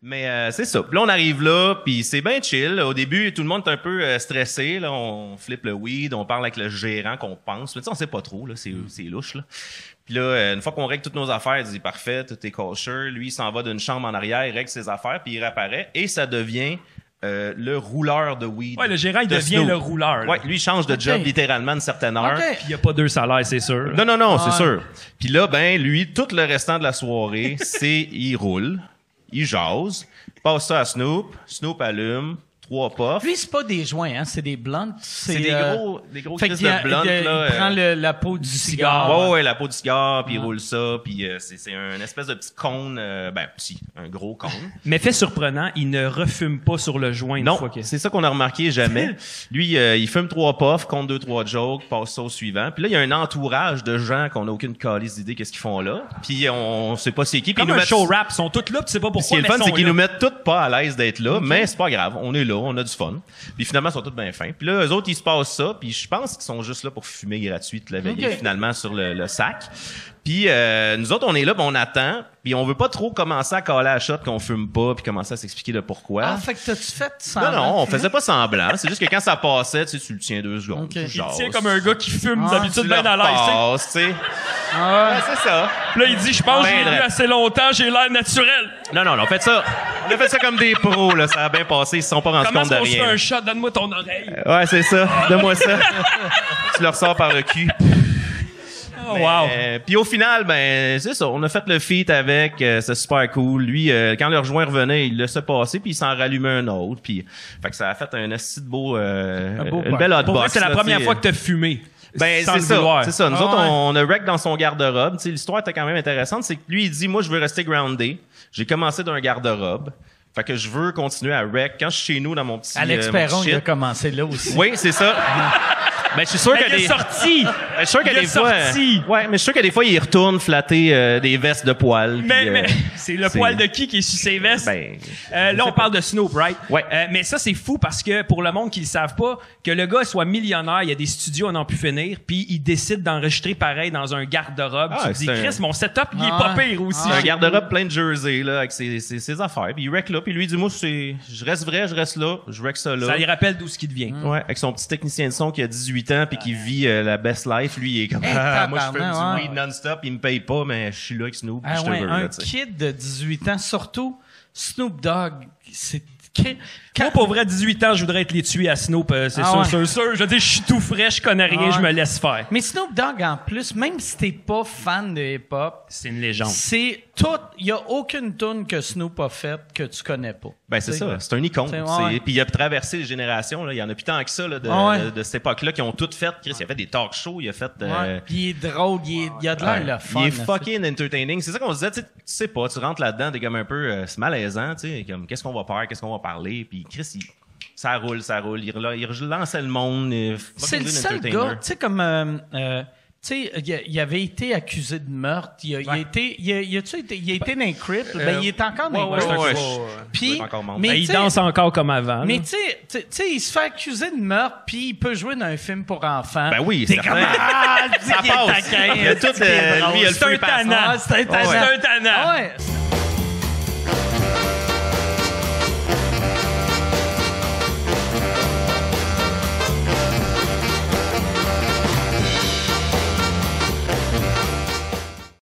Mais c'est ça. Puis là, on arrive là, puis c'est bien chill. Au début, tout le monde est un peu stressé. Là, on flippe le weed, on parle avec le gérant qu'on pense. Mais tu sais, on sait pas trop. Là, c'est louche. Là. Puis là, une fois qu'on règle toutes nos affaires, il dit parfait, tout est kosher. Lui, il s'en va d'une chambre en arrière, il règle ses affaires, puis il réapparaît et ça devient le rouleur de weed. Ouais, le gérant, il devient Snoop. Le rouleur. Ouais, lui, il change de job littéralement une certaine heure. OK. Puis il y a pas 2 salaires, c'est sûr. Non, c'est sûr. Puis là, ben, lui, tout le restant de la soirée, il roule, il jase, il passe ça à Snoop, Snoop allume, 3 puffs. Lui, c'est pas des joints, hein, c'est des blunts. C'est des gros fait crises qu'il de blunt, là. il prend la peau du cigare. Ouais, la peau du cigare, puis il roule ça, puis c'est un espèce de petit cône, un gros cône. Mais fait surprenant, il ne refume pas sur le joint une Non, fois que... c'est ça qu'on a remarqué jamais. Lui, il fume 3 puffs, compte 2-3 jokes, passe ça au suivant. Puis là, il y a un entourage de gens qu'on n'a aucune calice d'idée qu'est-ce qu'ils font là. Puis on sait pas c'est qui. Puis Comme un show rap, ils sont tous là, puis tu sais pas pourquoi. Ce qui est le mais fun, ils c'est sont qu'ils là. nous mettent toutes pas à l'aise d'être là, mais c'est pas grave. On est là, on a du fun. Puis finalement, ils sont tous bien fins. Puis là, eux autres, ils se passent ça, puis je pense qu'ils sont juste là pour fumer gratuit toute la veillée, finalement, sur le sac. Puis nous autres, on est là, puis on attend, puis on veut pas trop commencer à caler à la shot qu'on fume pas, puis commencer à s'expliquer le pourquoi. Ah, fait que t'as-tu fait semblant? Non, on faisait pas semblant. C'est juste que quand ça passait, tu sais, tu le tiens 2 secondes. Ok. Tu Il jases. tient comme un gars qui fume Ah, d'habitude Tu bien le à l'aise. repasses, tu sais. Ah, Ouais, c'est ça. Puis là, il dit, je pense que Ben, j'ai lu drôle. assez longtemps, j'ai l'air naturel. Non, on a fait ça. On a fait ça comme des pros, là. Ça a bien passé. Ils se sont pas rendus Comment compte est-ce de qu'on se fait rien. un shot? Donne-moi ton oreille. Ouais, c'est ça. Donne-moi ça. Tu le ressors par le cul. Oh, wow. Puis au final, ben c'est ça. On a fait le feat avec. C'est super cool. Lui, quand le rejoint revenait, il laissait passer, puis il s'en rallumait un autre. Puis, fait que ça a fait un assez beau, une belle hotbox. Pour vrai, c'est la là, première t'sais. fois que t'as fumé. Ben Sans c'est le ça, vouloir. c'est ça. Nous Ah, autres, ouais. on a wreck dans son garde-robe. Tu sais, l'histoire était quand même intéressante. C'est que lui, il dit, moi, je veux rester groundé. J'ai commencé d'un garde-robe. Fait que je veux continuer à wreck. Quand je suis chez nous dans mon petit Alex mon Perron, petit il a shit. commencé là aussi. Oui, c'est ça. Ben, je suis sûr Mais qu'il y a il des... est sorti. Ben, je suis sûr qu'il y a Il des est fois... sorti. Ouais, mais je suis sûr qu'il y a des fois, il retourne flatter des vestes de poils. Mais c'est le poil de qui est sur ses vestes? Ben, Là, on parle de Snoop, right? Ouais. Mais ça, c'est fou parce que pour le monde qui le savent pas, que le gars soit millionnaire, il y a des studios à n'en plus finir, puis il décide d'enregistrer pareil dans un garde-robe. Ah, tu te dis, c'est un- Chris, mon setup, il est Ah, pas ouais. pire aussi. c'est un garde-robe plein de jerseys, là, avec ses affaires. Puis il wreck là, puis lui, il dit, moi, je reste vrai, je reste là, je wreck ça là. Ça lui rappelle d'où ce qui devient. Ouais, avec son petit technicien de son qui a 18 ans puis qui vit la best life, lui il est comme Hey, moi je fais tabarnak, du weed non-stop, il me paye pas mais je suis là avec Snoop, puis Ah je te ouais, veux un là, tu sais. kid de 18 ans, surtout Snoop Dogg, c'est... Moi, pour vrai, 18 ans, je voudrais être les tuer à Snoop. C'est Ah sûr, ouais. sûr, sûr. Je veux dire, je suis tout frais, je connais rien, Ah ouais. je me laisse faire. Mais Snoop Dogg, en plus, même si t'es pas fan de hip-hop, C'est une légende. c'est tout... Il y a aucune tune que Snoop a faite que tu connais pas. Ben c'est T'sais. ça, c'est un icône, C'est- c'est ouais. puis il a traversé les générations là, il y en a plus tant que ça là, Ah ouais. de cette époque-là qui ont toutes fait. Chris, il a fait des talk shows, il a fait Ouais. Puis il est drôle, il a de l'air le fun. il est fucking entertaining. C'est ça qu'on se disait, tu sais pas, tu rentres là-dedans, t'es comme un peu c'est malaisant, tu sais, comme qu'est-ce qu'on va faire, qu'est-ce qu'on va parler, puis Chris ça roule, il relançait le monde. C'est le fucking seul entertainer. gars, tu sais, comme... tu sais, il avait été accusé de meurtre. Il a été dans un crip. Ben, il est encore dans un crip. ouais. Puis, Il doit être encore membre. mais Ben, tu il sais- danse encore comme avant. Mais là. tu sais, il se fait accuser de meurtre, puis il peut jouer dans un film pour enfants. Ben oui, T'es certain. comme ah, Ça il est passe. taquin, Il y a tout, c'est lui, il a le C'est un free pass. tannant. Ah, c'est un tannant. C'est un tannant. Ah ouais.